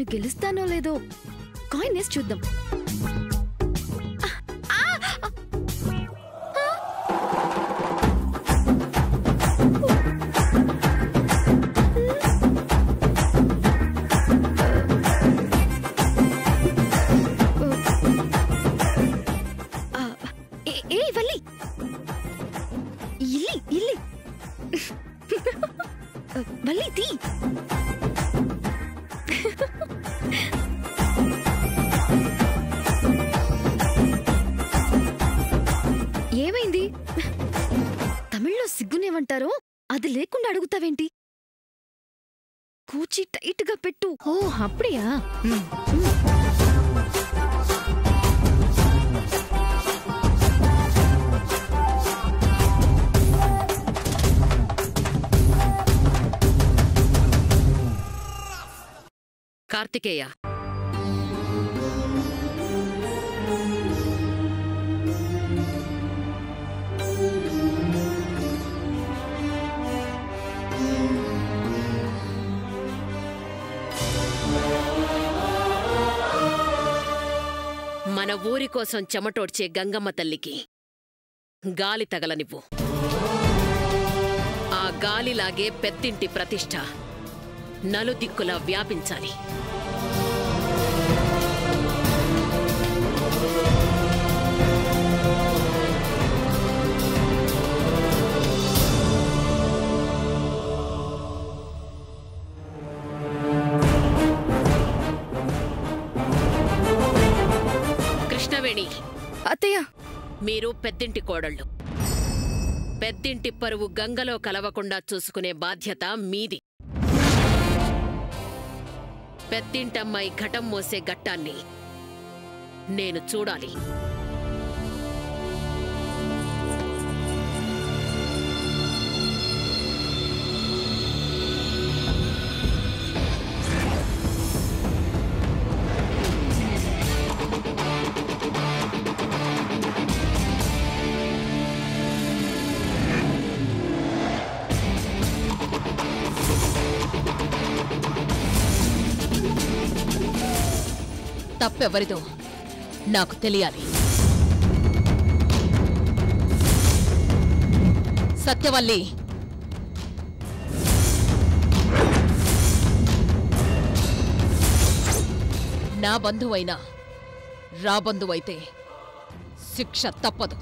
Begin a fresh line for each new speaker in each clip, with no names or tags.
నేను గెలుస్తానో లేదో కాయిన్ వేసి చూద్దాం. వల్లి తీ. ఏమైంది? తమిళ్లో సిగ్గునేమంటారో అది లేకుండా అడుగుతావేంటి? కూచి టైట్ గా పెట్టు. ఓ అప్పుడియా?
కార్తికేయ, మన ఊరి కోసం చెమటోడ్చే గంగమ్మ తల్లికి గాలి తగలనివ్వు. ఆ గాలిలాగే పెద్దింటి ప్రతిష్ఠ నలుదిక్కులా వ్యాపించాలి. కృష్ణవేణి,
అత్తయ్య,
మీరు పెద్దింటి కోడళ్ళు. పెద్దింటి పరువు గంగలో కలవకుండా చూసుకునే బాధ్యత మీది. పెద్దింటమ్మాయి ఘటం మోసే ఘట్టాన్ని నేను చూడాలి. తప్పెవరిదో నాకు తెలియాలి. సత్యవల్లి, నా బంధువైనా రాబంధువైతే శిక్ష తప్పదు.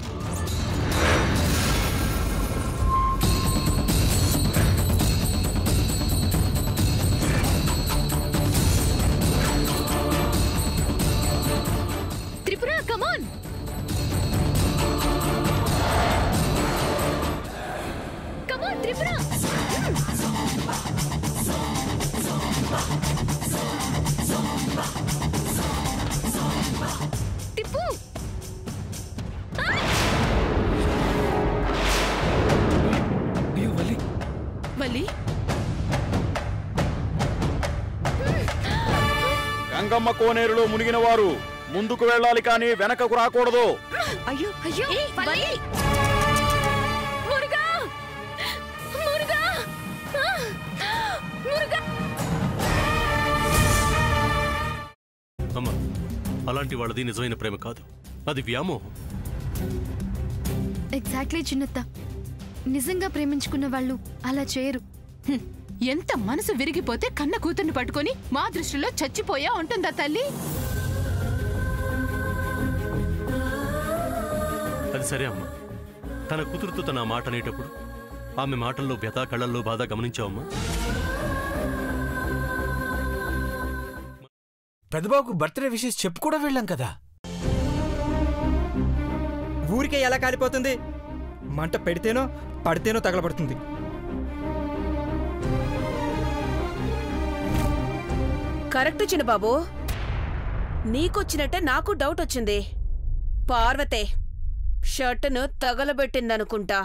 గంగమ్మ కోనేరులో మునిగిన వారు ముందుకు వెళ్ళాలి కానీ వెనకకు రాకూడదు.
అయ్యో అయ్యో,
అమ్మా, అలాంటి వాళ్ళది నిజమైన ప్రేమ కాదు, అది వ్యామోహం.
ఎగ్జాక్ట్లీ చిన్నత్త, నిజంగా ప్రేమించుకున్న వాళ్ళు అలా చేయరు.
ఎంత మనసు విరిగిపోతే కన్న కూతుర్ని పట్టుకొని మా దృష్టిలో చచ్చిపోయా ఉంటుందా తల్లి?
అది సరే అమ్మా, తన కూతురుతో తన మాట అనేటప్పుడు ఆమె మాటల్లో వ్యథ, కళ్ళల్లో బాధ గమనించావమ్మా?
పెద్దబాబుకు బర్త్డే విషెస్ చెప్పు కూడా వెళ్ళాం కదా.
ఊరికే ఎలా కాలిపోతుంది? మంట పెడితేనో పడితేనో తగలబడుతుంది.
కరెక్ట్ చిన్నబాబు, నీకొచ్చినట్టే నాకు డౌట్ వచ్చింది. పార్వతే షర్టును తగలబెట్టిందనుకుంటా.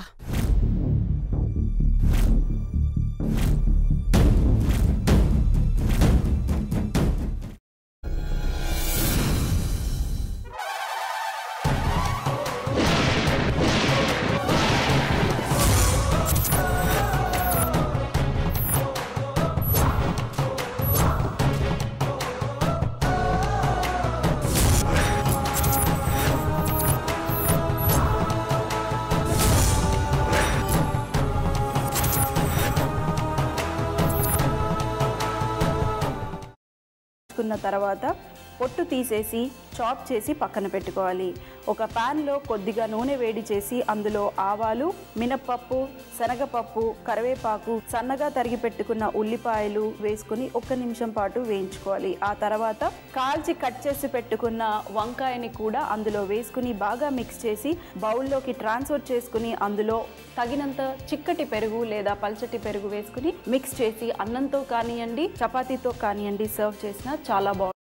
కాల్చుకున్న తర్వాత పొట్టు తీసేసి చాప్ చేసి పక్కన పెట్టుకోవాలి. ఒక ప్యాన్లో కొద్దిగా నూనె వేడి చేసి అందులో ఆవాలు, మినప్పప్పు, శనగపప్పు, కరివేపాకు, సన్నగా తరిగి పెట్టుకున్న ఉల్లిపాయలు వేసుకుని 1 నిమిషం పాటు వేయించుకోవాలి. ఆ తర్వాత కాల్చి కట్ చేసి పెట్టుకున్న వంకాయని కూడా అందులో వేసుకుని బాగా మిక్స్ చేసి బౌల్లోకి ట్రాన్స్ఫర్ చేసుకుని అందులో తగినంత చిక్కటి పెరుగు లేదా పల్చటి పెరుగు వేసుకుని మిక్స్ చేసి అన్నంతో కానివ్వండి, చపాతీతో కానివ్వండి సర్వ్ చేసినా చాలా బాగుంటుంది.